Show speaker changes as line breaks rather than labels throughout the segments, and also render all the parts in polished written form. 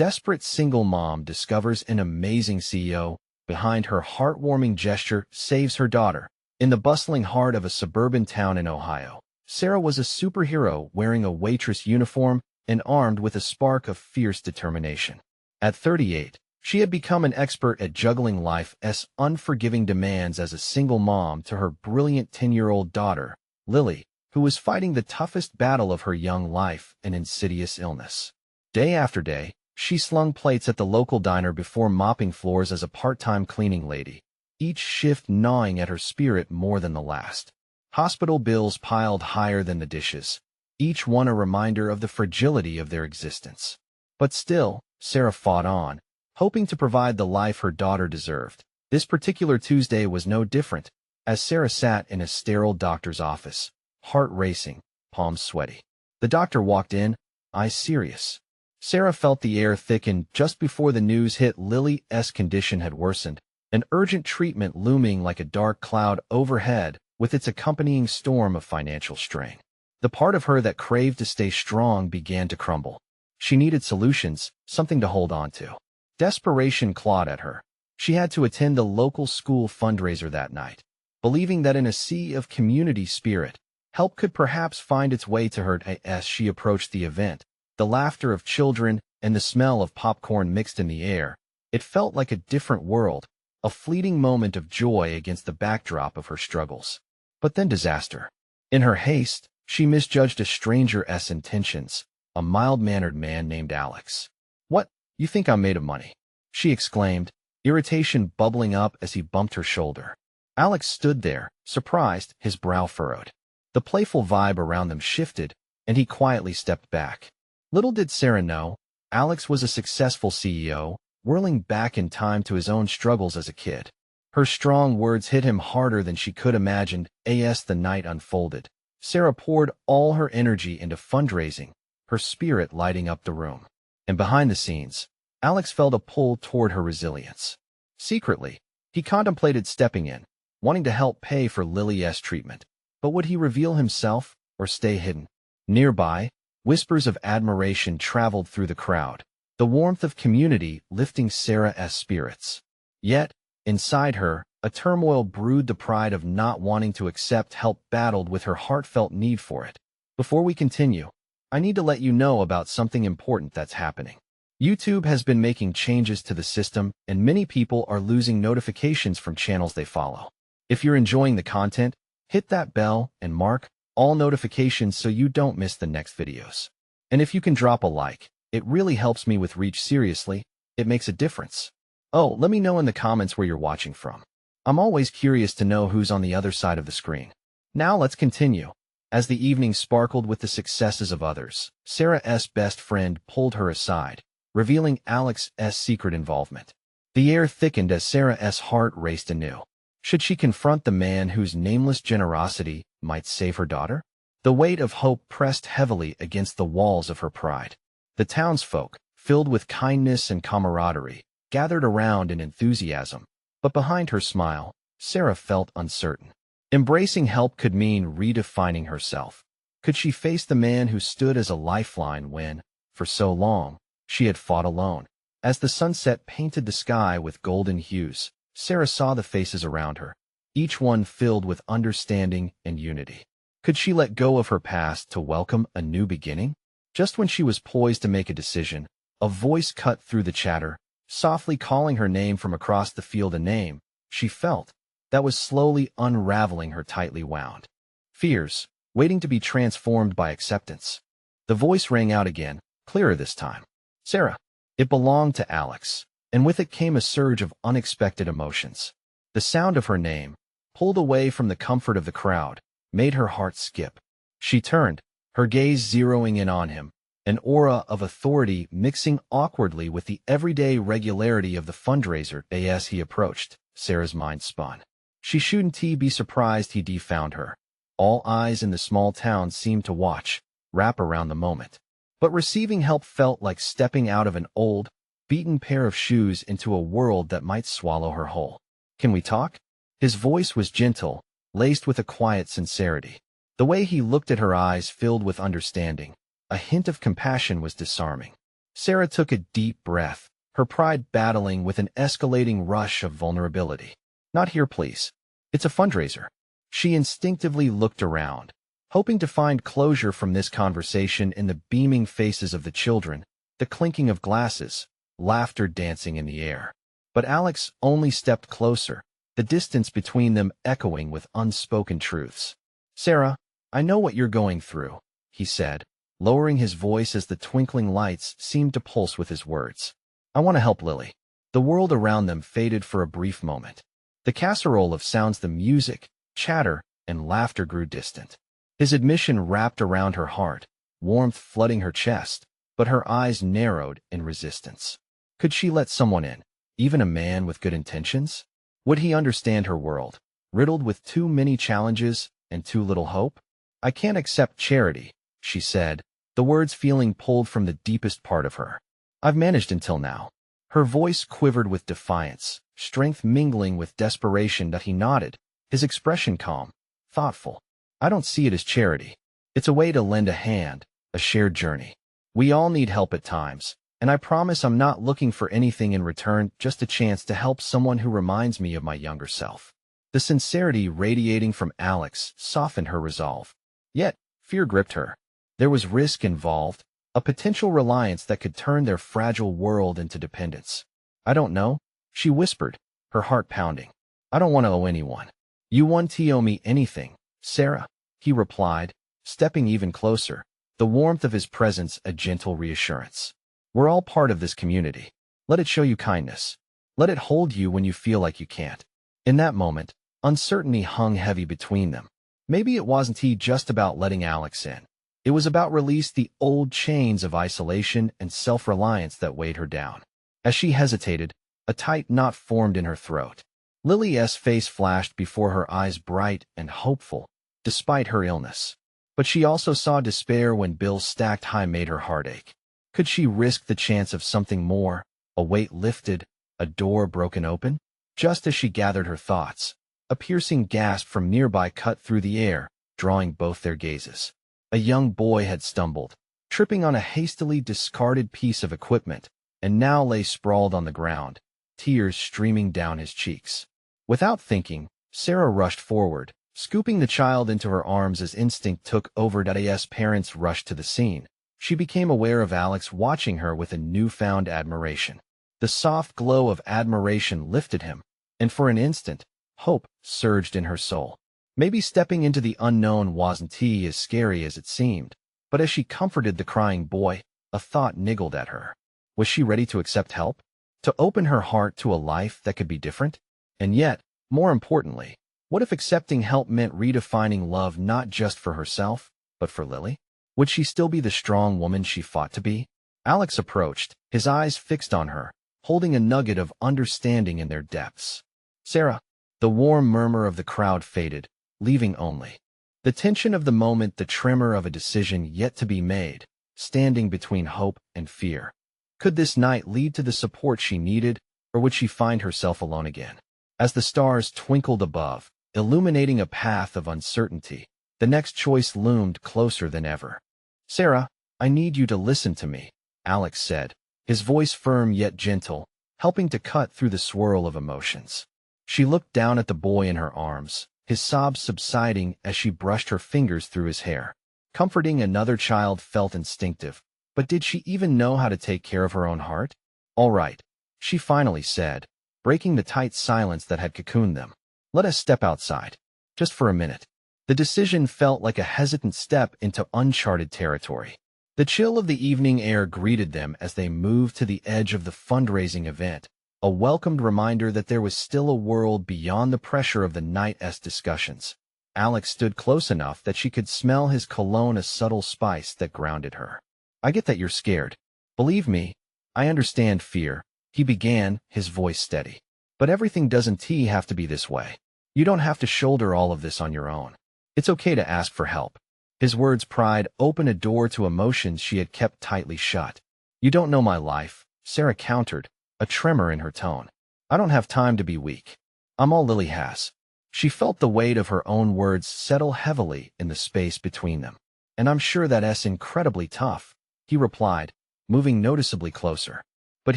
desperate single mom discovers an amazing CEO behind her heartwarming gesture saves her daughter. In the bustling heart of a suburban town in Ohio, Sarah was a superhero wearing a waitress uniform and armed with a spark of fierce determination. At 38, she had become an expert at juggling life's unforgiving demands as a single mom to her brilliant 10-year-old daughter, Lily, who was fighting the toughest battle of her young life, an insidious illness. Day after day, she slung plates at the local diner before mopping floors as a part-time cleaning lady, each shift gnawing at her spirit more than the last. Hospital bills piled higher than the dishes, each one a reminder of the fragility of their existence. But still, Sarah fought on, hoping to provide the life her daughter deserved. This particular Tuesday was no different, as Sarah sat in a sterile doctor's office, heart racing, palms sweaty. The doctor walked in, eyes serious. Sarah felt the air thicken just before the news hit. Lily's condition had worsened, an urgent treatment looming like a dark cloud overhead with its accompanying storm of financial strain. The part of her that craved to stay strong began to crumble. She needed solutions, something to hold on to. Desperation clawed at her. She had to attend the local school fundraiser that night, believing that in a sea of community spirit, help could perhaps find its way to her. As she approached the event, the laughter of children and the smell of popcorn mixed in the air, it felt like a different world, a fleeting moment of joy against the backdrop of her struggles. But then disaster. In her haste, she misjudged a stranger's intentions, a mild-mannered man named Alex. "What, you think I'm made of money?" she exclaimed, irritation bubbling up as he bumped her shoulder. Alex stood there, surprised, his brow furrowed. The playful vibe around them shifted, and he quietly stepped back. Little did Sarah know, Alex was a successful CEO, whirling back in time to his own struggles as a kid. Her strong words hit him harder than she could imagine. As the night unfolded, Sarah poured all her energy into fundraising, her spirit lighting up the room. And behind the scenes, Alex felt a pull toward her resilience. Secretly, he contemplated stepping in, wanting to help pay for Lily's treatment. But would he reveal himself or stay hidden? Nearby, whispers of admiration traveled through the crowd, the warmth of community lifting Sarah's spirits. Yet, inside her, a turmoil brewed. The pride of not wanting to accept help battled with her heartfelt need for it. Before we continue, I need to let you know about something important that's happening. YouTube has been making changes to the system, and many people are losing notifications from channels they follow. If you're enjoying the content, hit that bell and mark all notifications so you don't miss the next videos. And if you can drop a like, it really helps me with reach. Seriously, it makes a difference. Oh, let me know in the comments where you're watching from. I'm always curious to know who's on the other side of the screen. Now let's continue. As the evening sparkled with the successes of others, Sarah's best friend pulled her aside, revealing Alex's secret involvement. The air thickened as Sarah's heart raced anew. Should she confront the man whose nameless generosity might save her daughter? The weight of hope pressed heavily against the walls of her pride. The townsfolk, filled with kindness and camaraderie, gathered around in enthusiasm. But behind her smile, Sarah felt uncertain. Embracing help could mean redefining herself. Could she face the man who stood as a lifeline when, for so long, she had fought alone? As the sunset painted the sky with golden hues, Sarah saw the faces around her, each one filled with understanding and unity. Could she let go of her past to welcome a new beginning? Just when she was poised to make a decision, a voice cut through the chatter, softly calling her name from across the field, a name she felt that was slowly unraveling her tightly wound fears, waiting to be transformed by acceptance. The voice rang out again, clearer this time. Sarah. It belonged to Alex, and with it came a surge of unexpected emotions. The sound of her name, pulled away from the comfort of the crowd, made her heart skip. She turned, her gaze zeroing in on him, an aura of authority mixing awkwardly with the everyday regularity of the fundraiser. As he approached, Sarah's mind spun. She shouldn't be surprised he found her. All eyes in the small town seemed to watch, wrap around the moment. But receiving help felt like stepping out of an old, beaten pair of shoes into a world that might swallow her whole. Can we talk? His voice was gentle, laced with a quiet sincerity. The way he looked at her eyes filled with understanding. A hint of compassion was disarming. Sarah took a deep breath, her pride battling with an escalating rush of vulnerability. Not here, please. It's a fundraiser. She instinctively looked around, hoping to find closure from this conversation in the beaming faces of the children, the clinking of glasses, laughter dancing in the air. But Alex only stepped closer, the distance between them echoing with unspoken truths. Sarah, I know what you're going through, he said, lowering his voice as the twinkling lights seemed to pulse with his words. I want to help Lily. The world around them faded for a brief moment. The casserole of sounds, the music, chatter, and laughter grew distant. His admission wrapped around her heart, warmth flooding her chest, but her eyes narrowed in resistance. Could she let someone in, even a man with good intentions? Would he understand her world, riddled with too many challenges and too little hope? I can't accept charity, she said, the words feeling pulled from the deepest part of her. I've managed until now. Her voice quivered with defiance, strength mingling with desperation. That he nodded, his expression calm, thoughtful. I don't see it as charity. It's a way to lend a hand, a shared journey. We all need help at times, and I promise I'm not looking for anything in return, just a chance to help someone who reminds me of my younger self. The sincerity radiating from Alex softened her resolve. Yet, fear gripped her. There was risk involved, a potential reliance that could turn their fragile world into dependence. I don't know, she whispered, her heart pounding. I don't want to owe anyone. You won't owe me anything, Sarah, he replied, stepping even closer, the warmth of his presence a gentle reassurance. We're all part of this community. Let it show you kindness. Let it hold you when you feel like you can't. In that moment, uncertainty hung heavy between them. Maybe it wasn't just about letting Alex in. It was about release the old chains of isolation and self-reliance that weighed her down. As she hesitated, a tight knot formed in her throat. Lily's face flashed before her eyes, bright and hopeful, despite her illness. But she also saw despair when bills stacked high made her heart ache. Could she risk the chance of something more, a weight lifted, a door broken open? Just as she gathered her thoughts, a piercing gasp from nearby cut through the air, drawing both their gazes. A young boy had stumbled, tripping on a hastily discarded piece of equipment, and now lay sprawled on the ground, tears streaming down his cheeks. Without thinking, Sarah rushed forward, scooping the child into her arms as instinct took over. As parents rushed to the scene, she became aware of Alex watching her with a newfound admiration. The soft glow of admiration lifted him, and for an instant, hope surged in her soul. Maybe stepping into the unknown wasn't as scary as it seemed, but as she comforted the crying boy, a thought niggled at her. Was she ready to accept help? To open her heart to a life that could be different? And yet, more importantly, what if accepting help meant redefining love not just for herself, but for Lily? Would she still be the strong woman she fought to be? Alex approached, his eyes fixed on her, holding a nugget of understanding in their depths. Sarah, the warm murmur of the crowd faded, leaving only the tension of the moment, the tremor of a decision yet to be made, standing between hope and fear. Could this night lead to the support she needed, or would she find herself alone again? As the stars twinkled above, illuminating a path of uncertainty, the next choice loomed closer than ever. Sarah, I need you to listen to me, Alex said, his voice firm yet gentle, helping to cut through the swirl of emotions. She looked down at the boy in her arms, his sobs subsiding as she brushed her fingers through his hair. Comforting another child felt instinctive, but did she even know how to take care of her own heart? All right, she finally said, breaking the tight silence that had cocooned them. Let us step outside. Just for a minute. The decision felt like a hesitant step into uncharted territory. The chill of the evening air greeted them as they moved to the edge of the fundraising event, a welcomed reminder that there was still a world beyond the pressure of the night's discussions. Alex stood close enough that she could smell his cologne, a subtle spice that grounded her. I get that you're scared. Believe me, I understand fear, he began, his voice steady. But everything doesn't have to be this way. You don't have to shoulder all of this on your own. It's okay to ask for help. His words pried open a door to emotions she had kept tightly shut. You don't know my life, Sarah countered, a tremor in her tone. I don't have time to be weak. I'm all Lily has. She felt the weight of her own words settle heavily in the space between them. And I'm sure that's incredibly tough, he replied, moving noticeably closer. But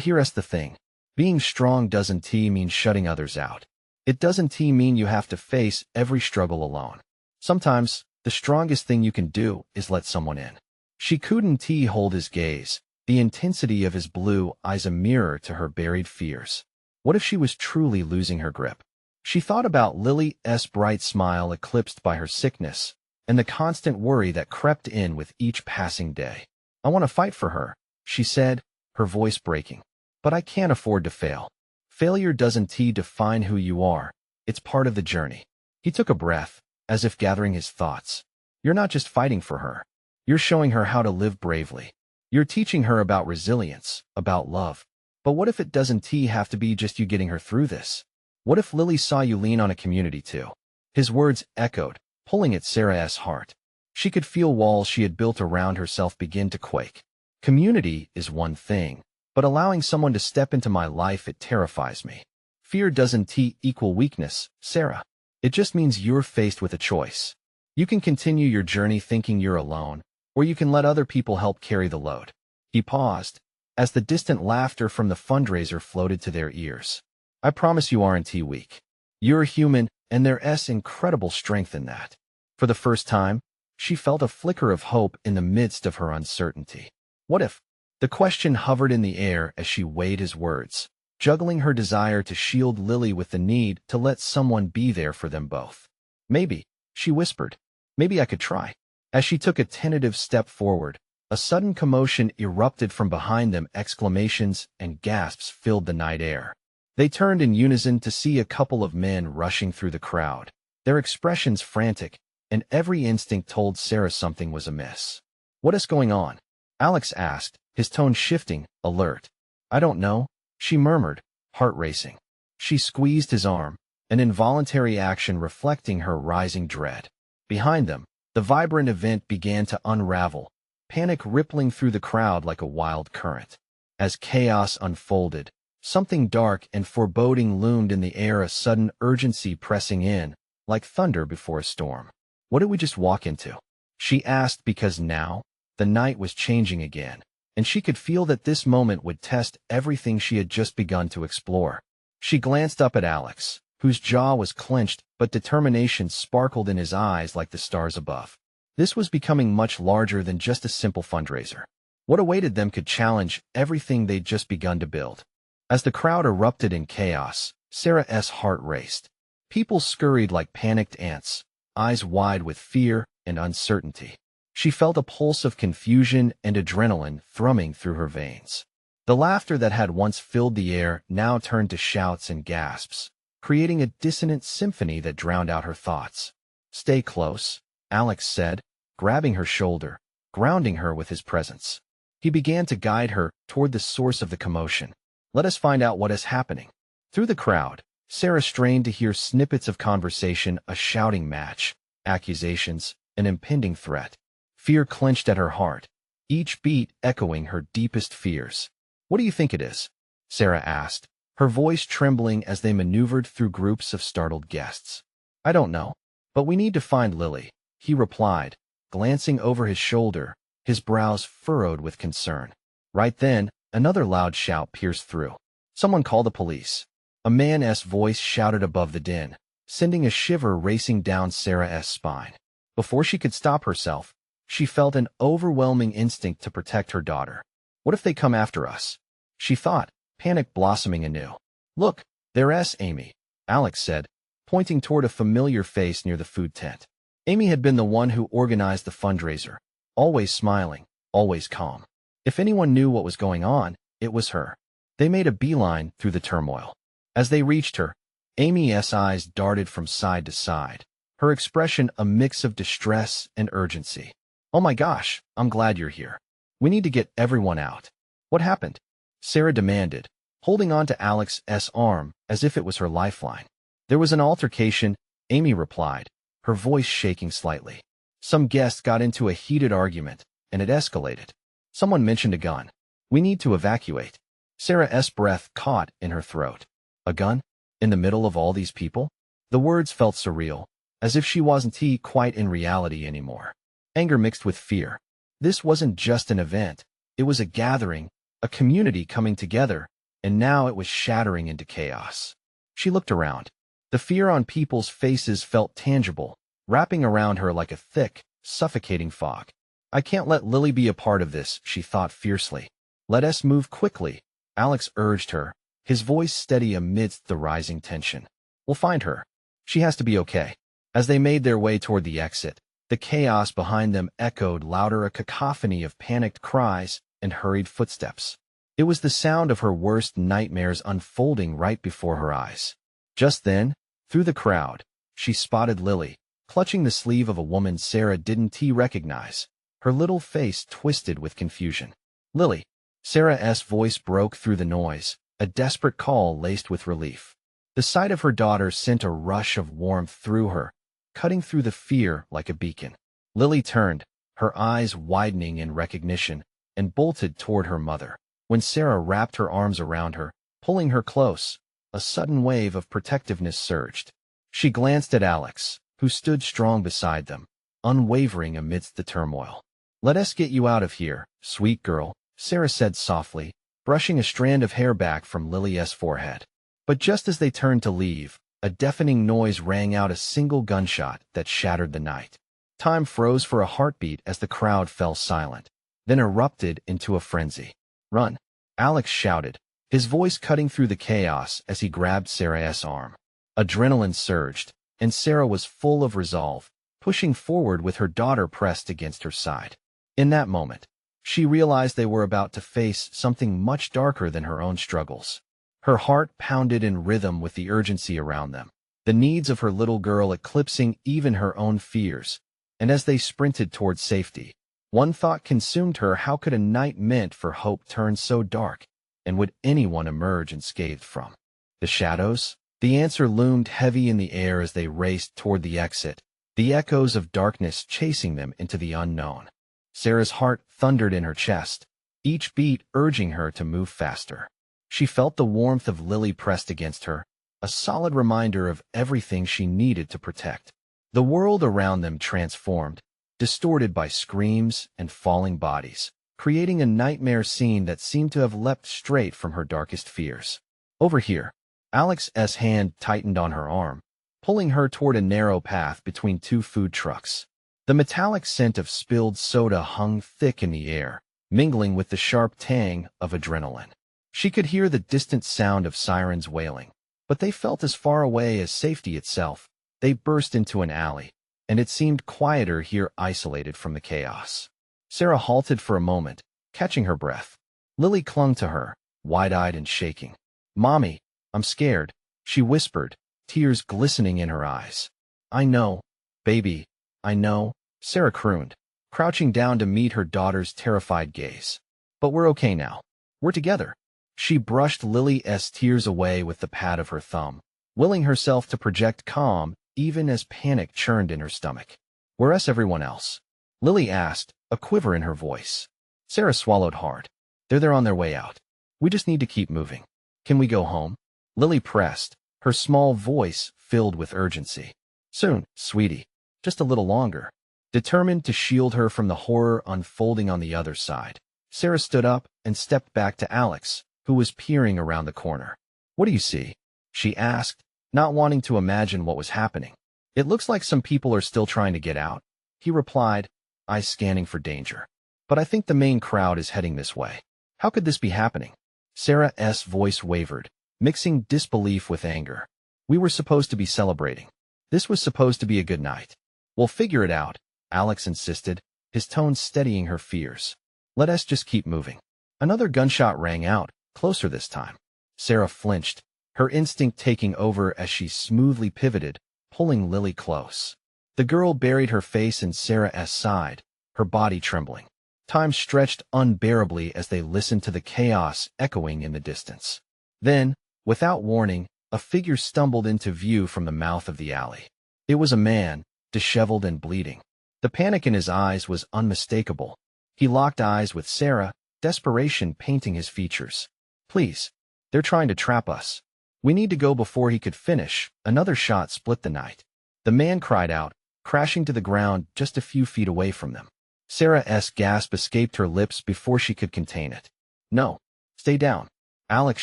here's the thing. Being strong doesn't mean shutting others out. It doesn't mean you have to face every struggle alone. Sometimes, the strongest thing you can do is let someone in. She couldn't hold his gaze, the intensity of his blue eyes a mirror to her buried fears. What if she was truly losing her grip? She thought about Lily's bright smile eclipsed by her sickness, and the constant worry that crept in with each passing day. I want to fight for her, she said, her voice breaking. But I can't afford to fail. Failure doesn't define who you are. It's part of the journey. He took a breath, as if gathering his thoughts. You're not just fighting for her. You're showing her how to live bravely. You're teaching her about resilience, about love. But what if it doesn't have to be just you getting her through this? What if Lily saw you lean on a community too? His words echoed, pulling at Sarah's heart. She could feel walls she had built around herself begin to quake. Community is one thing, but allowing someone to step into my life, it terrifies me. Fear doesn't equal weakness, Sarah. It just means you're faced with a choice. You can continue your journey thinking you're alone, or you can let other people help carry the load. He paused, as the distant laughter from the fundraiser floated to their ears. I promise you aren't weak. You're human, and there's incredible strength in that. For the first time, she felt a flicker of hope in the midst of her uncertainty. What if? The question hovered in the air as she weighed his words, juggling her desire to shield Lily with the need to let someone be there for them both. Maybe, she whispered, maybe I could try. As she took a tentative step forward, a sudden commotion erupted from behind them. Exclamations and gasps filled the night air. They turned in unison to see a couple of men rushing through the crowd, their expressions frantic, and every instinct told Sarah something was amiss. What is going on? Alex asked, his tone shifting, alert. I don't know, she murmured, heart racing. She squeezed his arm, an involuntary action reflecting her rising dread. Behind them, the vibrant event began to unravel, panic rippling through the crowd like a wild current. As chaos unfolded, something dark and foreboding loomed in the air, a sudden urgency pressing in, like thunder before a storm. What did we just walk into? She asked, because now, the night was changing again, and she could feel that this moment would test everything she had just begun to explore. She glanced up at Alex, whose jaw was clenched, but determination sparkled in his eyes like the stars above. This was becoming much larger than just a simple fundraiser. What awaited them could challenge everything they'd just begun to build. As the crowd erupted in chaos, Sarah's heart raced. People scurried like panicked ants, eyes wide with fear and uncertainty. She felt a pulse of confusion and adrenaline thrumming through her veins. The laughter that had once filled the air now turned to shouts and gasps, creating a dissonant symphony that drowned out her thoughts. Stay close, Alex said, grabbing her shoulder, grounding her with his presence. He began to guide her toward the source of the commotion. Let us find out what is happening. Through the crowd, Sarah strained to hear snippets of conversation, a shouting match, accusations, an impending threat. Fear clenched at her heart, each beat echoing her deepest fears. What do you think it is? Sarah asked, her voice trembling as they maneuvered through groups of startled guests. I don't know, but we need to find Lily, he replied, glancing over his shoulder, his brows furrowed with concern. Right then, another loud shout pierced through. Someone call the police. A man's voice shouted above the din, sending a shiver racing down Sarah's spine. Before she could stop herself, she felt an overwhelming instinct to protect her daughter. What if they come after us? She thought, panic blossoming anew. Look, there's Amy, Alex said, pointing toward a familiar face near the food tent. Amy had been the one who organized the fundraiser, always smiling, always calm. If anyone knew what was going on, it was her. They made a beeline through the turmoil. As they reached her, Amy's eyes darted from side to side, her expression a mix of distress and urgency. Oh my gosh, I'm glad you're here. We need to get everyone out. What happened? Sarah demanded, holding on to Alex's arm as if it was her lifeline. There was an altercation, Amy replied, her voice shaking slightly. Some guests got into a heated argument, and it escalated. Someone mentioned a gun. We need to evacuate. Sarah's breath caught in her throat. A gun? In the middle of all these people? The words felt surreal, as if she wasn't quite in reality anymore. Anger mixed with fear. This wasn't just an event. It was a gathering, a community coming together, and now it was shattering into chaos. She looked around. The fear on people's faces felt tangible, wrapping around her like a thick, suffocating fog. I can't let Lily be a part of this, she thought fiercely. Let us move quickly, Alex urged her, his voice steady amidst the rising tension. We'll find her. She has to be okay. As they made their way toward the exit, the chaos behind them echoed louder, a cacophony of panicked cries and hurried footsteps. It was the sound of her worst nightmares unfolding right before her eyes. Just then, through the crowd, she spotted Lily, clutching the sleeve of a woman Sarah didn't recognize, her little face twisted with confusion. Lily. Sarah's voice broke through the noise, a desperate call laced with relief. The sight of her daughter sent a rush of warmth through her, cutting through the fear like a beacon. Lily turned, her eyes widening in recognition, and bolted toward her mother. When Sarah wrapped her arms around her, pulling her close, a sudden wave of protectiveness surged. She glanced at Alex, who stood strong beside them, unwavering amidst the turmoil. Let us get you out of here, sweet girl, Sarah said softly, brushing a strand of hair back from Lily's forehead. But just as they turned to leave, a deafening noise rang out, a single gunshot that shattered the night. Time froze for a heartbeat as the crowd fell silent, then erupted into a frenzy. Run, Alex shouted, his voice cutting through the chaos as he grabbed Sarah's arm. Adrenaline surged, and Sarah was full of resolve, pushing forward with her daughter pressed against her side. In that moment, she realized they were about to face something much darker than her own struggles. Her heart pounded in rhythm with the urgency around them, the needs of her little girl eclipsing even her own fears. And as they sprinted toward safety, one thought consumed her: how could a night meant for hope turn so dark, and would anyone emerge unscathed from the shadows? The answer loomed heavy in the air as they raced toward the exit, the echoes of darkness chasing them into the unknown. Sarah's heart thundered in her chest, each beat urging her to move faster. She felt the warmth of Lily pressed against her, a solid reminder of everything she needed to protect. The world around them transformed, distorted by screams and falling bodies, creating a nightmare scene that seemed to have leapt straight from her darkest fears. Over here, Alex's hand tightened on her arm, pulling her toward a narrow path between two food trucks. The metallic scent of spilled soda hung thick in the air, mingling with the sharp tang of adrenaline. She could hear the distant sound of sirens wailing, but they felt as far away as safety itself. They burst into an alley, and it seemed quieter here, isolated from the chaos. Sarah halted for a moment, catching her breath. Lily clung to her, wide-eyed and shaking. "Mommy, I'm scared," she whispered, tears glistening in her eyes. "I know, baby, I know," Sarah crooned, crouching down to meet her daughter's terrified gaze. "But we're okay now. We're together." She brushed Lily's tears away with the pad of her thumb, willing herself to project calm even as panic churned in her stomach. "Where's everyone else?" Lily asked, a quiver in her voice. Sarah swallowed hard. They're on their way out. We just need to keep moving. Can we go home?" Lily pressed, her small voice filled with urgency. "Soon, sweetie. Just a little longer." Determined to shield her from the horror unfolding on the other side, Sarah stood up and stepped back to Alex, who was peering around the corner. "What do you see?" she asked, not wanting to imagine what was happening. "It looks like some people are still trying to get out," he replied, eyes scanning for danger. "But I think the main crowd is heading this way. How could this be happening?" Sarah's voice wavered, mixing disbelief with anger. "We were supposed to be celebrating. This was supposed to be a good night." "We'll figure it out," Alex insisted, his tone steadying her fears. "Let us just keep moving." Another gunshot rang out, closer this time. Sarah flinched, her instinct taking over as she smoothly pivoted, pulling Lily close. The girl buried her face in Sarah's side, her body trembling. Time stretched unbearably as they listened to the chaos echoing in the distance. Then, without warning, a figure stumbled into view from the mouth of the alley. It was a man, disheveled and bleeding. The panic in his eyes was unmistakable. He locked eyes with Sarah, desperation painting his features. "Please, they're trying to trap us. We need to go." Before he could finish, another shot split the night. The man cried out, crashing to the ground just a few feet away from them. Sarah's gasp escaped her lips before she could contain it. No, stay down, Alex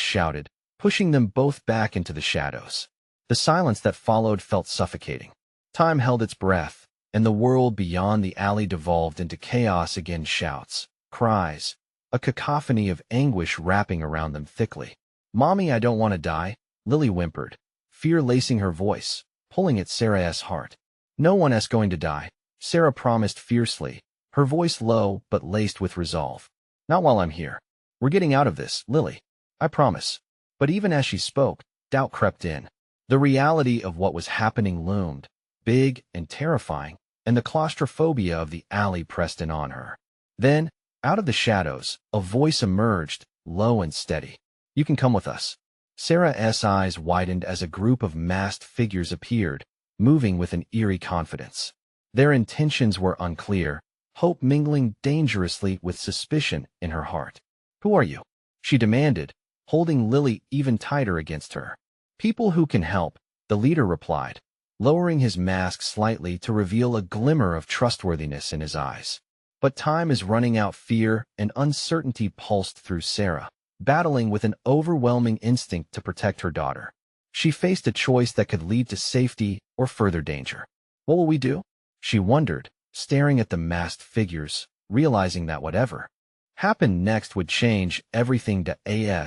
shouted, pushing them both back into the shadows. The silence that followed felt suffocating. Time held its breath, and the world beyond the alley devolved into chaos again. Shouts, cries, a cacophony of anguish wrapping around them thickly. "Mommy, I don't want to die," Lily whimpered, fear lacing her voice, pulling at Sarah's heart. "No one is going to die," Sarah promised fiercely, her voice low but laced with resolve. "Not while I'm here. We're getting out of this, Lily. I promise." But even as she spoke, doubt crept in. The reality of what was happening loomed, big and terrifying, and the claustrophobia of the alley pressed in on her. Then, out of the shadows, a voice emerged, low and steady. "You can come with us." Sarah's eyes widened as a group of masked figures appeared, moving with an eerie confidence. Their intentions were unclear, hope mingling dangerously with suspicion in her heart. "Who are you?" she demanded, holding Lily even tighter against her. "People who can help," the leader replied, lowering his mask slightly to reveal a glimmer of trustworthiness in his eyes. But time is running out. Fear and uncertainty pulsed through Sarah, battling with an overwhelming instinct to protect her daughter. She faced a choice that could lead to safety or further danger. What will we do? She wondered, staring at the masked figures, realizing that whatever happened next would change everything.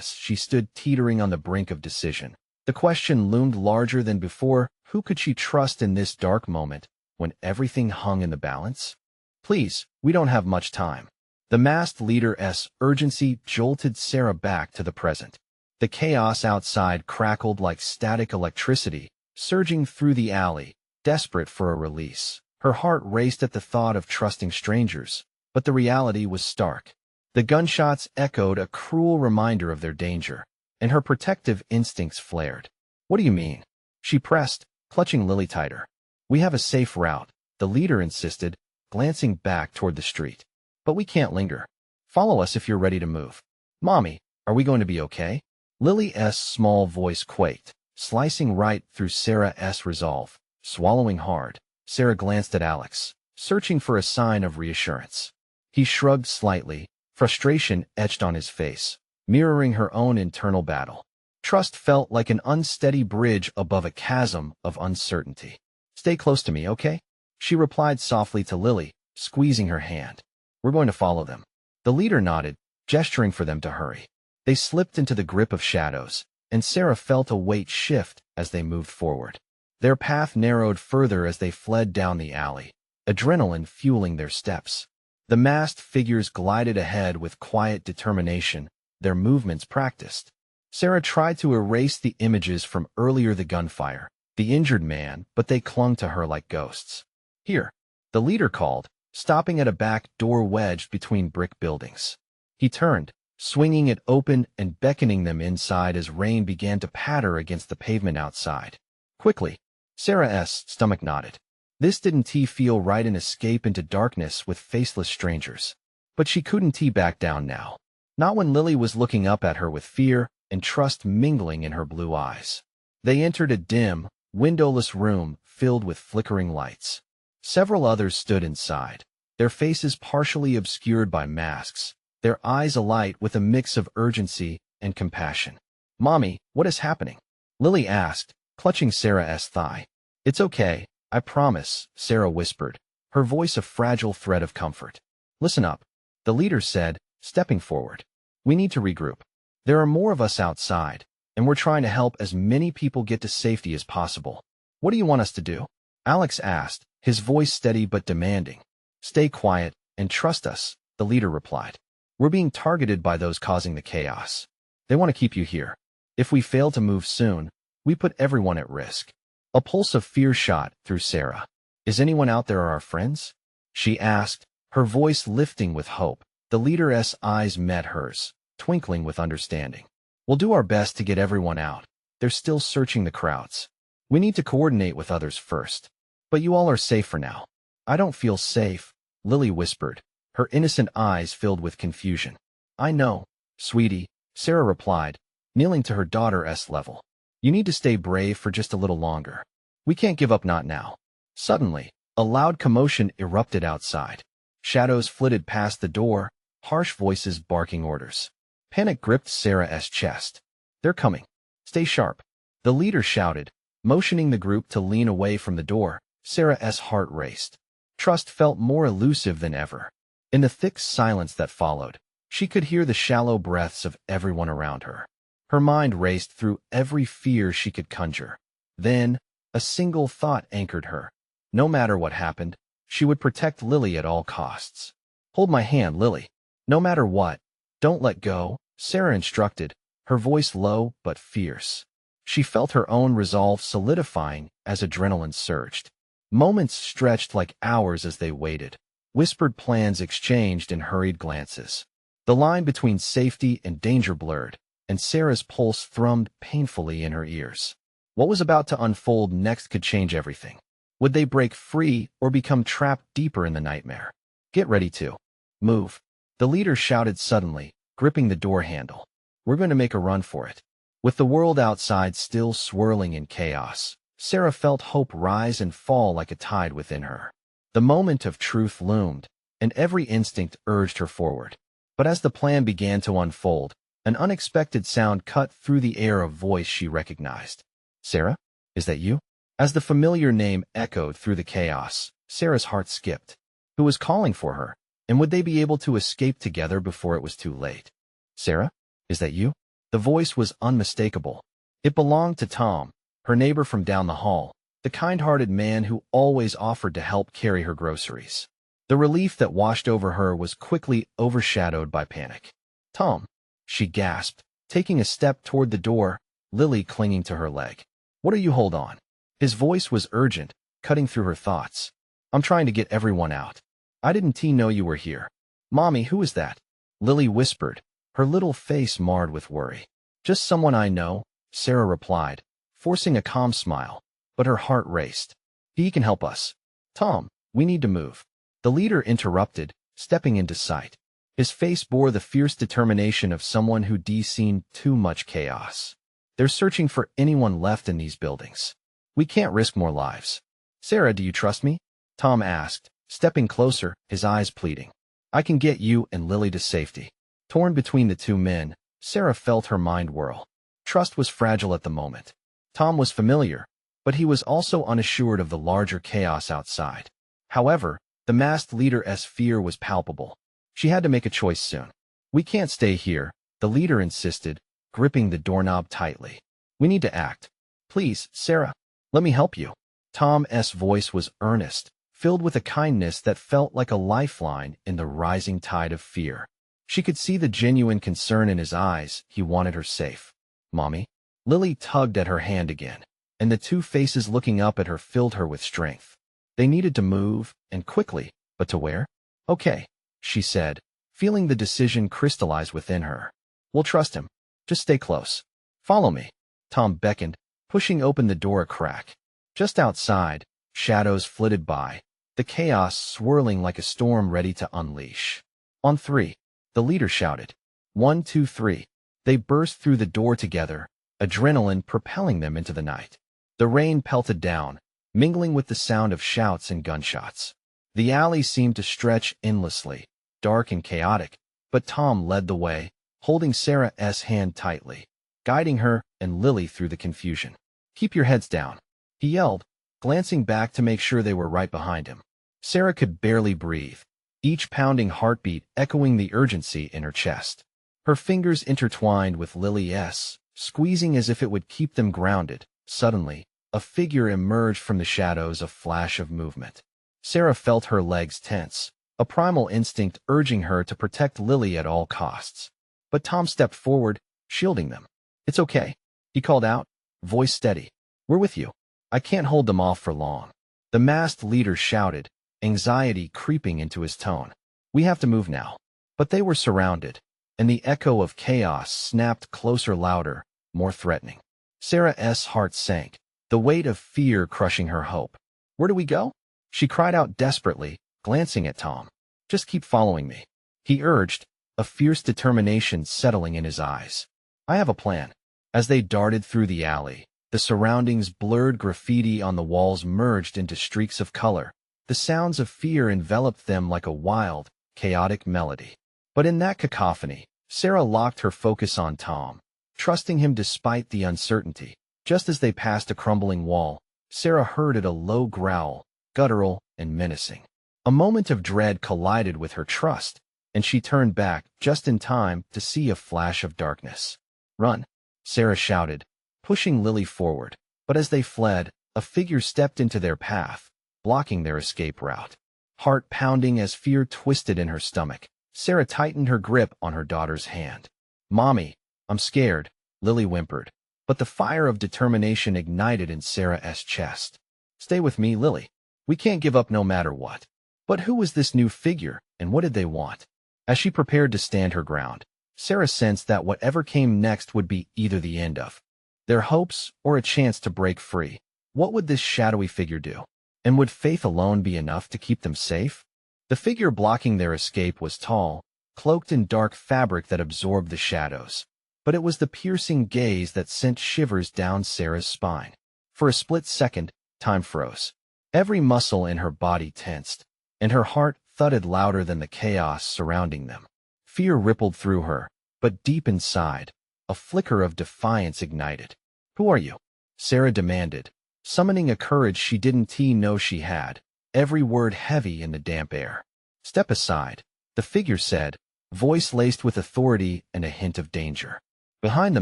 She stood teetering on the brink of decision. The question loomed larger than before. Who could she trust in this dark moment when everything hung in the balance? "Please, we don't have much time." The masked leader's urgency jolted Sarah back to the present. The chaos outside crackled like static electricity, surging through the alley, desperate for a release. Her heart raced at the thought of trusting strangers, but the reality was stark. The gunshots echoed, a cruel reminder of their danger, and her protective instincts flared. "What do you mean?" she pressed, clutching Lily tighter. "We have a safe route," the leader insisted, glancing back toward the street. "But we can't linger. Follow us if you're ready to move." "Mommy, are we going to be okay?" Lily's small voice quaked, slicing right through Sarah's resolve. Swallowing hard, Sarah glanced at Alex, searching for a sign of reassurance. He shrugged slightly, frustration etched on his face, mirroring her own internal battle. Trust felt like an unsteady bridge above a chasm of uncertainty. "Stay close to me, okay?" she replied softly to Lily, squeezing her hand. "We're going to follow them." The leader nodded, gesturing for them to hurry. They slipped into the grip of shadows, and Sarah felt a weight shift as they moved forward. Their path narrowed further as they fled down the alley, adrenaline fueling their steps. The masked figures glided ahead with quiet determination, their movements practiced. Sarah tried to erase the images from earlier, the gunfire, the injured man, but they clung to her like ghosts. "Here," the leader called, stopping at a back door wedged between brick buildings. He turned, swinging it open and beckoning them inside as rain began to patter against the pavement outside. Quickly, Sarah's stomach knotted. This didn't feel right, an escape into darkness with faceless strangers. But she couldn't back down now. Not when Lily was looking up at her with fear and trust mingling in her blue eyes. They entered a dim, windowless room filled with flickering lights. Several others stood inside, their faces partially obscured by masks, their eyes alight with a mix of urgency and compassion. "Mommy, what is happening?" Lily asked, clutching Sarah's thigh. "It's okay, I promise," Sarah whispered, her voice a fragile thread of comfort. "Listen up," the leader said, stepping forward. "We need to regroup. There are more of us outside, and we're trying to help as many people get to safety as possible. What do you want us to do?" Alex asked, his voice steady but demanding. "Stay quiet and trust us," the leader replied. "We're being targeted by those causing the chaos. They want to keep you here. If we fail to move soon, we put everyone at risk." A pulse of fear shot through Sarah. "Is anyone out there our friends?" she asked, her voice lifting with hope. The leader's eyes met hers, twinkling with understanding. "We'll do our best to get everyone out. They're still searching the crowds. We need to coordinate with others first. But you all are safe for now." "I don't feel safe," Lily whispered, her innocent eyes filled with confusion. "I know, sweetie," Sarah replied, kneeling to her daughter's level. "You need to stay brave for just a little longer. We can't give up, not now." Suddenly, a loud commotion erupted outside. Shadows flitted past the door, harsh voices barking orders. Panic gripped Sarah's chest. They're coming. Stay sharp. The leader shouted, motioning the group to lean away from the door. Sarah's heart raced. Trust felt more elusive than ever. In the thick silence that followed, she could hear the shallow breaths of everyone around her. Her mind raced through every fear she could conjure. Then, a single thought anchored her. No matter what happened, she would protect Lily at all costs. Hold my hand, Lily. No matter what, don't let go, Sarah instructed, her voice low but fierce. She felt her own resolve solidifying as adrenaline surged. Moments stretched like hours as they waited. Whispered plans exchanged in hurried glances. The line between safety and danger blurred, and Sarah's pulse thrummed painfully in her ears. What was about to unfold next could change everything. Would they break free or become trapped deeper in the nightmare? Get ready to move. The leader shouted suddenly, gripping the door handle. We're going to make a run for it. With the world outside still swirling in chaos, Sarah felt hope rise and fall like a tide within her. The moment of truth loomed, and every instinct urged her forward. But as the plan began to unfold, an unexpected sound cut through the air, a voice she recognized. Sarah? Is that you? As the familiar name echoed through the chaos, Sarah's heart skipped. Who was calling for her? And would they be able to escape together before it was too late? Sarah? Is that you? The voice was unmistakable. It belonged to Tom, her neighbor from down the hall, the kind-hearted man who always offered to help carry her groceries. The relief that washed over her was quickly overshadowed by panic. Tom, she gasped, taking a step toward the door, Lily clinging to her leg. What are you? Hold on. His voice was urgent, cutting through her thoughts. I'm trying to get everyone out. I didn't know you were here. Mommy, who is that? Lily whispered, her little face marred with worry. Just someone I know, Sarah replied, forcing a calm smile, but her heart raced. He can help us. Tom, we need to move. The leader interrupted, stepping into sight. His face bore the fierce determination of someone who'd seen too much chaos. They're searching for anyone left in these buildings. We can't risk more lives. Sarah, do you trust me? Tom asked, stepping closer, his eyes pleading. I can get you and Lily to safety. Torn between the two men, Sarah felt her mind whirl. Trust was fragile at the moment. Tom was familiar, but he was also unassured of the larger chaos outside. However, the masked leader's fear was palpable. She had to make a choice soon. We can't stay here, the leader insisted, gripping the doorknob tightly. We need to act. Please, Sarah, let me help you. Tom's voice was earnest, filled with a kindness that felt like a lifeline in the rising tide of fear. She could see the genuine concern in his eyes. He wanted her safe. Mommy? Lily tugged at her hand again, and the two faces looking up at her filled her with strength. They needed to move, and quickly, but to where? Okay, she said, feeling the decision crystallize within her. We'll trust him. Just stay close. Follow me. Tom beckoned, pushing open the door a crack. Just outside, shadows flitted by, the chaos swirling like a storm ready to unleash. On three, the leader shouted. 1, 2, 3. They burst through the door together, adrenaline propelling them into the night. The rain pelted down, mingling with the sound of shouts and gunshots. The alley seemed to stretch endlessly, dark and chaotic, but Tom led the way, holding Sarah's hand tightly, guiding her and Lily through the confusion. Keep your heads down, he yelled, glancing back to make sure they were right behind him. Sarah could barely breathe, each pounding heartbeat echoing the urgency in her chest. Her fingers intertwined with Lily's, squeezing as if it would keep them grounded. Suddenly, a figure emerged from the shadows, a flash of movement. Sarah felt her legs tense, a primal instinct urging her to protect Lily at all costs. But Tom stepped forward, shielding them. It's okay, he called out, voice steady. We're with you. I can't hold them off for long. The masked leader shouted, anxiety creeping into his tone. We have to move now. But they were surrounded, and the echo of chaos snapped closer, louder, more threatening. Sarah's heart sank, the weight of fear crushing her hope. Where do we go? She cried out desperately, glancing at Tom. Just keep following me, he urged, a fierce determination settling in his eyes. I have a plan. As they darted through the alley, the surroundings blurred, graffiti on the walls merged into streaks of color, The sounds of fear enveloped them like a wild, chaotic melody. But in that cacophony, Sarah locked her focus on Tom, trusting him despite the uncertainty. Just as they passed a crumbling wall, Sarah heard it, a low growl, guttural and menacing. A moment of dread collided with her trust, and she turned back just in time to see a flash of darkness. "Run!" Sarah shouted, pushing Lily forward. But as they fled, a figure stepped into their path, blocking their escape route. Heart pounding as fear twisted in her stomach, Sarah tightened her grip on her daughter's hand. "Mommy, I'm scared," Lily whimpered. But the fire of determination ignited in Sarah's chest. "Stay with me, Lily. We can't give up no matter what." But who was this new figure, and what did they want? As she prepared to stand her ground, Sarah sensed that whatever came next would be either the end of their hopes or a chance to break free. What would this shadowy figure do? And would faith alone be enough to keep them safe? The figure blocking their escape was tall, cloaked in dark fabric that absorbed the shadows. But it was the piercing gaze that sent shivers down Sarah's spine. For a split second, time froze. Every muscle in her body tensed, and her heart thudded louder than the chaos surrounding them. Fear rippled through her, but deep inside, a flicker of defiance ignited. "Who are you?" Sarah demanded, summoning a courage she didn't know she had, every word heavy in the damp air. "Step aside," the figure said, voice laced with authority and a hint of danger. Behind the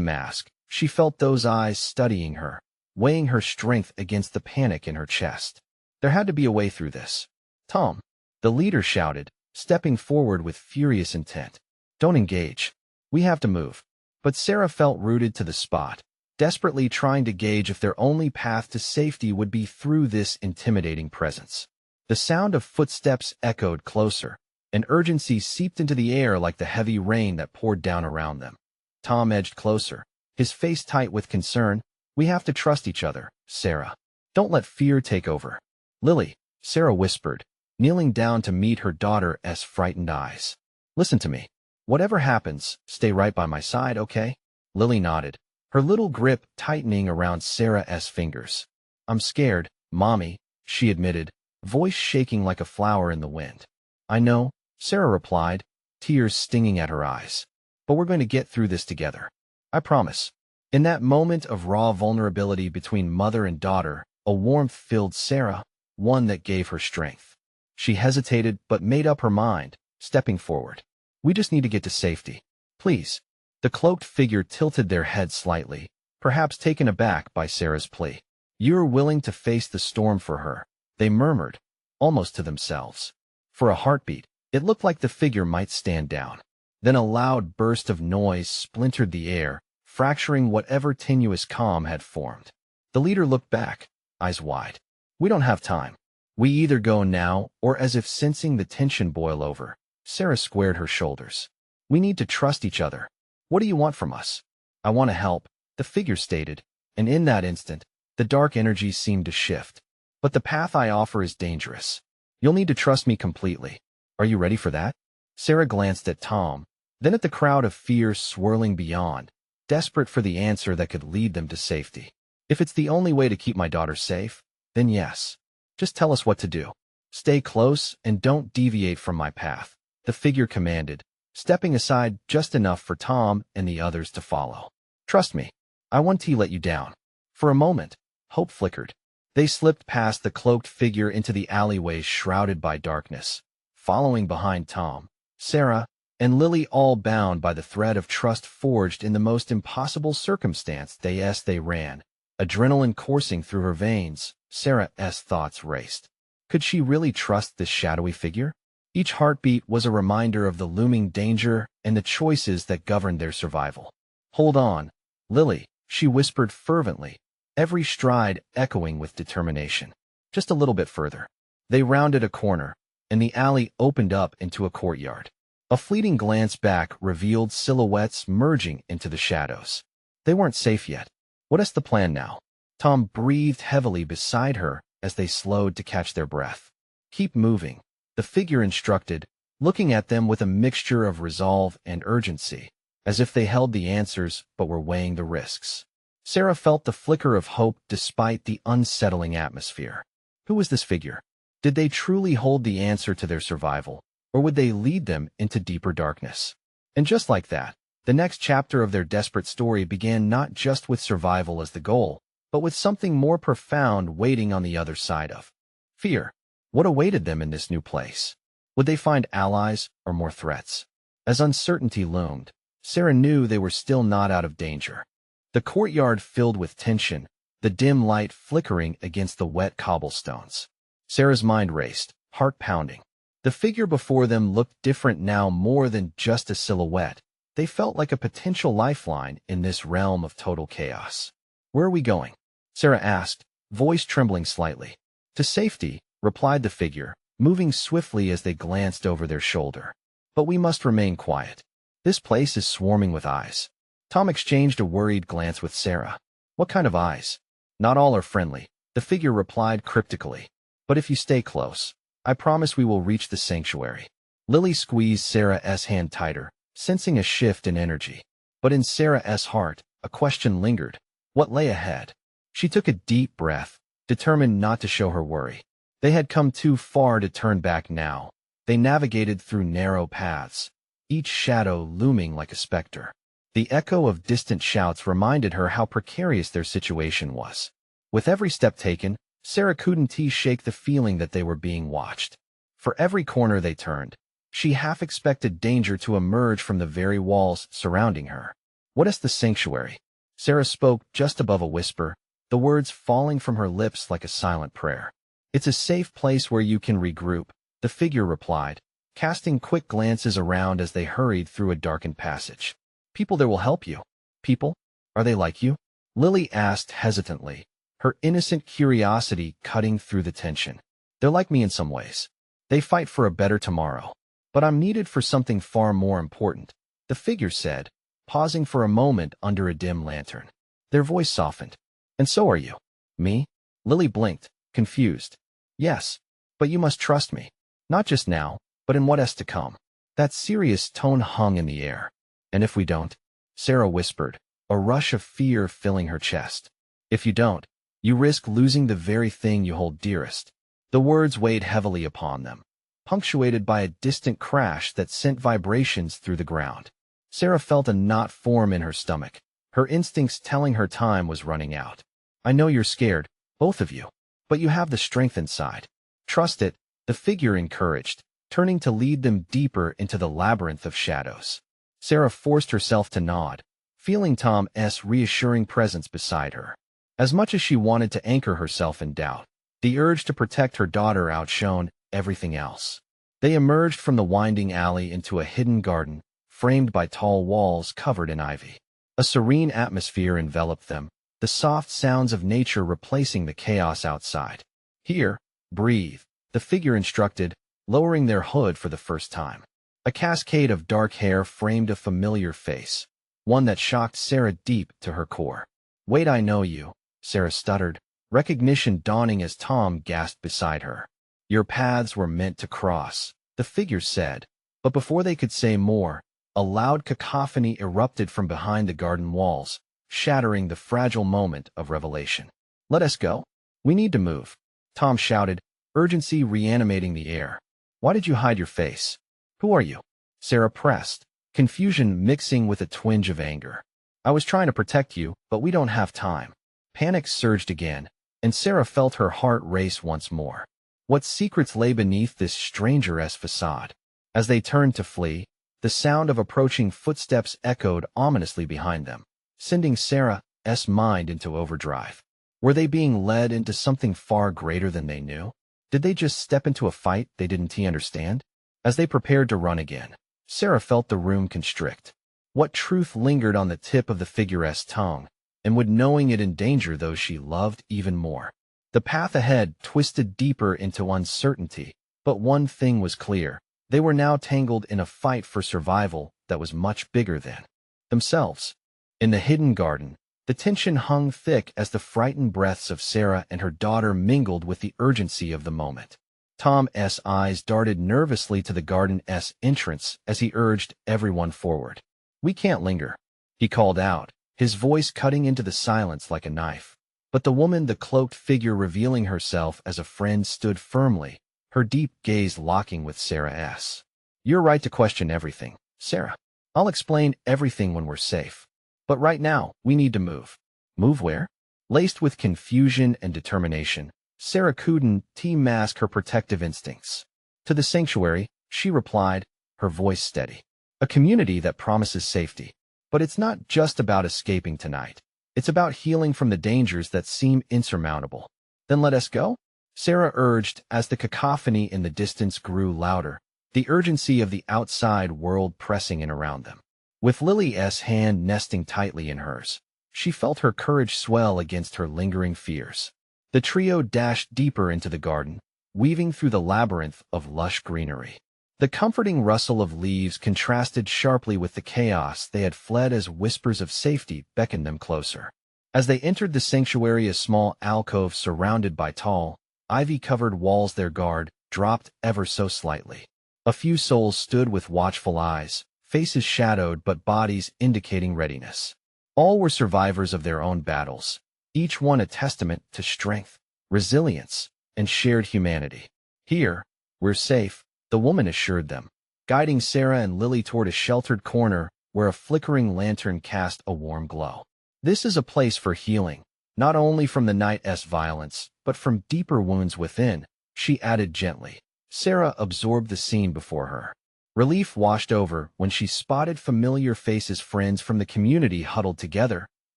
mask, she felt those eyes studying her, weighing her strength against the panic in her chest. There had to be a way through this. "Tom," the leader shouted, stepping forward with furious intent. "Don't engage. We have to move." But Sarah felt rooted to the spot, desperately trying to gauge if their only path to safety would be through this intimidating presence. The sound of footsteps echoed closer, and urgency seeped into the air like the heavy rain that poured down around them. Tom edged closer, his face tight with concern. "We have to trust each other, Sarah. Don't let fear take over." "Lily," Sarah whispered, kneeling down to meet her daughter's frightened eyes. "Listen to me. Whatever happens, stay right by my side, okay?" Lily nodded, her little grip tightening around Sarah's fingers. "I'm scared, Mommy," she admitted, voice shaking like a flower in the wind. "I know," Sarah replied, tears stinging at her eyes. "But we're going to get through this together. I promise." In that moment of raw vulnerability between mother and daughter, a warmth filled Sarah, one that gave her strength. She hesitated but made up her mind, stepping forward. "We just need to get to safety. Please." The cloaked figure tilted their head slightly, perhaps taken aback by Sarah's plea. "You're willing to face the storm for her," they murmured, almost to themselves. For a heartbeat, it looked like the figure might stand down. Then a loud burst of noise splintered the air, fracturing whatever tenuous calm had formed. The leader looked back, eyes wide. "We don't have time. We either go now or," as if sensing the tension boil over, Sarah squared her shoulders. "We need to trust each other. What do you want from us?" "I want to help," the figure stated, and in that instant, the dark energy seemed to shift. "But the path I offer is dangerous. You'll need to trust me completely. Are you ready for that?" Sarah glanced at Tom, then at the crowd of fear swirling beyond, desperate for the answer that could lead them to safety. "If it's the only way to keep my daughter safe, then yes. Just tell us what to do. Stay close and don't deviate from my path," the figure commanded, stepping aside just enough for Tom and the others to follow. "Trust me. I won't let you down." For a moment, hope flickered. They slipped past the cloaked figure into the alleyways shrouded by darkness, following behind Tom, Sarah, and Lily, all bound by the thread of trust forged in the most impossible circumstance. They ran, adrenaline coursing through her veins. Sarah's thoughts raced. Could she really trust this shadowy figure? Each heartbeat was a reminder of the looming danger and the choices that governed their survival. "Hold on, Lily," she whispered fervently, every stride echoing with determination. "Just a little bit further." They rounded a corner, and the alley opened up into a courtyard. A fleeting glance back revealed silhouettes merging into the shadows. They weren't safe yet. "What's the plan now?" Tom breathed heavily beside her as they slowed to catch their breath. "Keep moving," the figure instructed, looking at them with a mixture of resolve and urgency, as if they held the answers but were weighing the risks. Sarah felt the flicker of hope despite the unsettling atmosphere. Who was this figure? Did they truly hold the answer to their survival, or would they lead them into deeper darkness? And just like that, the next chapter of their desperate story began not just with survival as the goal, but with something more profound waiting on the other side of fear. What awaited them in this new place? Would they find allies or more threats? As uncertainty loomed, Sarah knew they were still not out of danger. The courtyard filled with tension, the dim light flickering against the wet cobblestones. Sarah's mind raced, heart pounding. The figure before them looked different now, more than just a silhouette. They felt like a potential lifeline in this realm of total chaos. "Where are we going?" Sarah asked, voice trembling slightly. "To safety," replied the figure, moving swiftly as they glanced over their shoulder. "But we must remain quiet. This place is swarming with eyes." Tom exchanged a worried glance with Sarah. "What kind of eyes?" "Not all are friendly," the figure replied cryptically. "But if you stay close, I promise we will reach the sanctuary." Lily squeezed Sarah's hand tighter, sensing a shift in energy. But in Sarah's heart, a question lingered. What lay ahead? She took a deep breath, determined not to show her worry. They had come too far to turn back now. They navigated through narrow paths, each shadow looming like a specter. The echo of distant shouts reminded her how precarious their situation was. With every step taken, Sarah couldn't shake the feeling that they were being watched. For every corner they turned, she half expected danger to emerge from the very walls surrounding her. "What is the sanctuary?" Sarah spoke just above a whisper, the words falling from her lips like a silent prayer. "It's a safe place where you can regroup," the figure replied, casting quick glances around as they hurried through a darkened passage. "People there will help you." "People? Are they like you?" Lily asked hesitantly, her innocent curiosity cutting through the tension. "They're like me in some ways. They fight for a better tomorrow. But I'm needed for something far more important," the figure said, pausing for a moment under a dim lantern. Their voice softened. "And so are you." "Me?" Lily blinked, confused. "Yes, but you must trust me. Not just now, but in what is to come." That serious tone hung in the air. "And if we don't?" Sarah whispered, a rush of fear filling her chest. "If you don't, you risk losing the very thing you hold dearest." The words weighed heavily upon them, punctuated by a distant crash that sent vibrations through the ground. Sarah felt a knot form in her stomach, her instincts telling her time was running out. "I know you're scared, both of you, but you have the strength inside. Trust it," the figure encouraged, turning to lead them deeper into the labyrinth of shadows. Sarah forced herself to nod, feeling Tom's reassuring presence beside her. As much as she wanted to anchor herself in doubt, the urge to protect her daughter outshone everything else. They emerged from the winding alley into a hidden garden, framed by tall walls covered in ivy. A serene atmosphere enveloped them, the soft sounds of nature replacing the chaos outside. "Here, breathe," the figure instructed, lowering their hood for the first time. A cascade of dark hair framed a familiar face, one that shocked Sarah deep to her core. "Wait, I know you," Sarah stuttered, recognition dawning as Tom gasped beside her. "Your paths were meant to cross," the figure said, but before they could say more, a loud cacophony erupted from behind the garden walls, shattering the fragile moment of revelation. "Let us go. We need to move," Tom shouted, urgency reanimating the air. "Why did you hide your face? Who are you?" Sarah pressed, confusion mixing with a twinge of anger. "I was trying to protect you, but we don't have time." Panic surged again, and Sarah felt her heart race once more. What secrets lay beneath this stranger's facade? As they turned to flee, the sound of approaching footsteps echoed ominously behind them, sending Sarah's mind into overdrive. Were they being led into something far greater than they knew? Did they just step into a fight they didn't understand? As they prepared to run again, Sarah felt the room constrict. What truth lingered on the tip of the figure's tongue, and would knowing it endanger those she loved even more? The path ahead twisted deeper into uncertainty, but one thing was clear. They were now tangled in a fight for survival that was much bigger than themselves. In the hidden garden, the tension hung thick as the frightened breaths of Sarah and her daughter mingled with the urgency of the moment. Tom's eyes darted nervously to the garden's entrance as he urged everyone forward. "We can't linger," he called out, his voice cutting into the silence like a knife. But the woman, the cloaked figure revealing herself as a friend, stood firmly, her deep gaze locking with Sarah's. You're right to question everything, Sarah. I'll explain everything when we're safe. But right now, we need to move. Move where? Laced with confusion and determination, Sarah couldn't mask her protective instincts. To the sanctuary, she replied, her voice steady. A community that promises safety. But it's not just about escaping tonight. It's about healing from the dangers that seem insurmountable. Then let us go? Sarah urged as the cacophony in the distance grew louder, the urgency of the outside world pressing in around them. With Lily's hand nesting tightly in hers, she felt her courage swell against her lingering fears. The trio dashed deeper into the garden, weaving through the labyrinth of lush greenery. The comforting rustle of leaves contrasted sharply with the chaos they had fled as whispers of safety beckoned them closer. As they entered the sanctuary, a small alcove surrounded by tall, ivy-covered walls, their guard dropped ever so slightly. A few souls stood with watchful eyes, faces shadowed but bodies indicating readiness. All were survivors of their own battles, each one a testament to strength, resilience, and shared humanity. Here, we're safe, the woman assured them, guiding Sarah and Lily toward a sheltered corner where a flickering lantern cast a warm glow. This is a place for healing, not only from the night's violence, but from deeper wounds within, she added gently. Sarah absorbed the scene before her. Relief washed over when she spotted familiar faces, friends from the community huddled together,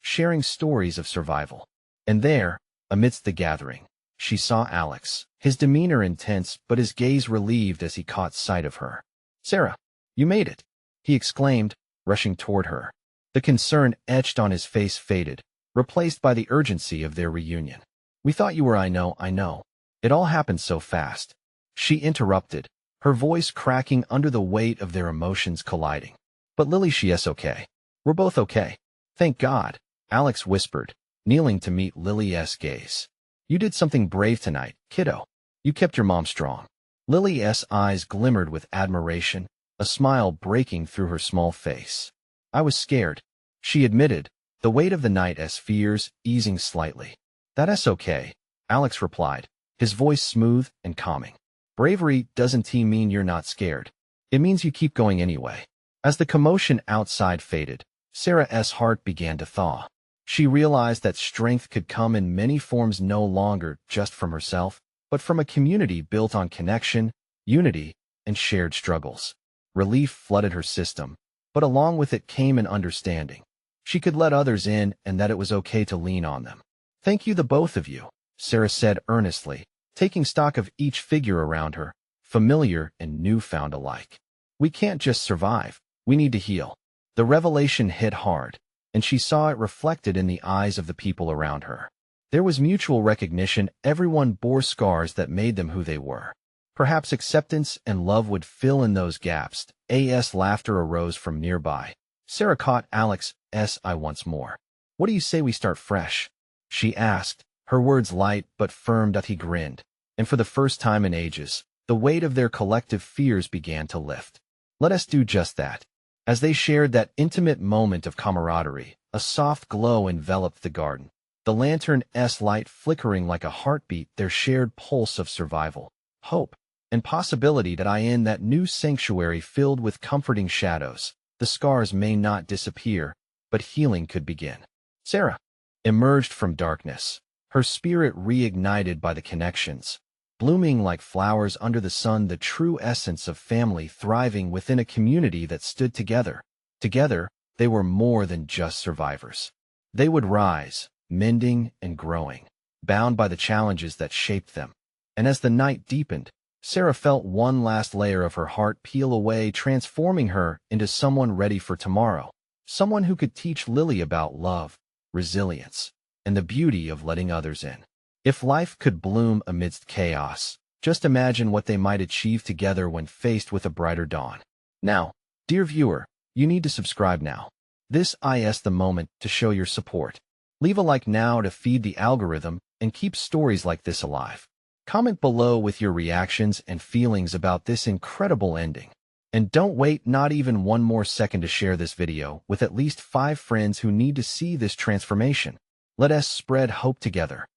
sharing stories of survival. And there, amidst the gathering, she saw Alex, his demeanor intense but his gaze relieved as he caught sight of her. Sarah, you made it, he exclaimed, rushing toward her. The concern etched on his face faded, replaced by the urgency of their reunion. We thought you were. I know. It all happened so fast. She interrupted, her voice cracking under the weight of their emotions colliding. But Lily, she's okay. We're both okay. Thank God, Alex whispered, kneeling to meet Lily's gaze. You did something brave tonight, kiddo. You kept your mom strong. Lily's eyes glimmered with admiration, a smile breaking through her small face. I was scared, she admitted, the weight of the night's fears easing slightly. That's okay, Alex replied, his voice smooth and calming. Bravery doesn't mean you're not scared. It means you keep going anyway. As the commotion outside faded, Sarah's heart began to thaw. She realized that strength could come in many forms, no longer just from herself, but from a community built on connection, unity, and shared struggles. Relief flooded her system, but along with it came an understanding. She could let others in and that it was okay to lean on them. Thank you, the both of you, Sarah said earnestly, taking stock of each figure around her, familiar and newfound alike. We can't just survive, we need to heal. The revelation hit hard, and she saw it reflected in the eyes of the people around her. There was mutual recognition. Everyone bore scars that made them who they were. Perhaps acceptance and love would fill in those gaps. Laughter arose from nearby. Sarah caught Alex's eye once more. What do you say we start fresh? She asked, her words light but firm. He grinned, and for the first time in ages, the weight of their collective fears began to lift. Let us do just that. As they shared that intimate moment of camaraderie, a soft glow enveloped the garden, the lantern's light flickering like a heartbeat, their shared pulse of survival, hope, and possibility. In that new sanctuary filled with comforting shadows, the scars may not disappear, but healing could begin. Sarah emerged from darkness, her spirit reignited by the connections, blooming like flowers under the sun, the true essence of family thriving within a community that stood together. Together, they were more than just survivors. They would rise, mending and growing, bound by the challenges that shaped them. And as the night deepened, Sarah felt one last layer of her heart peel away, transforming her into someone ready for tomorrow, someone who could teach Lily about love, resilience, and the beauty of letting others in. If life could bloom amidst chaos, just imagine what they might achieve together when faced with a brighter dawn. Now, dear viewer, you need to subscribe now. This is the moment to show your support. Leave a like now to feed the algorithm and keep stories like this alive. Comment below with your reactions and feelings about this incredible ending. And don't wait not even one more second to share this video with at least 5 friends who need to see this transformation. Let us spread hope together.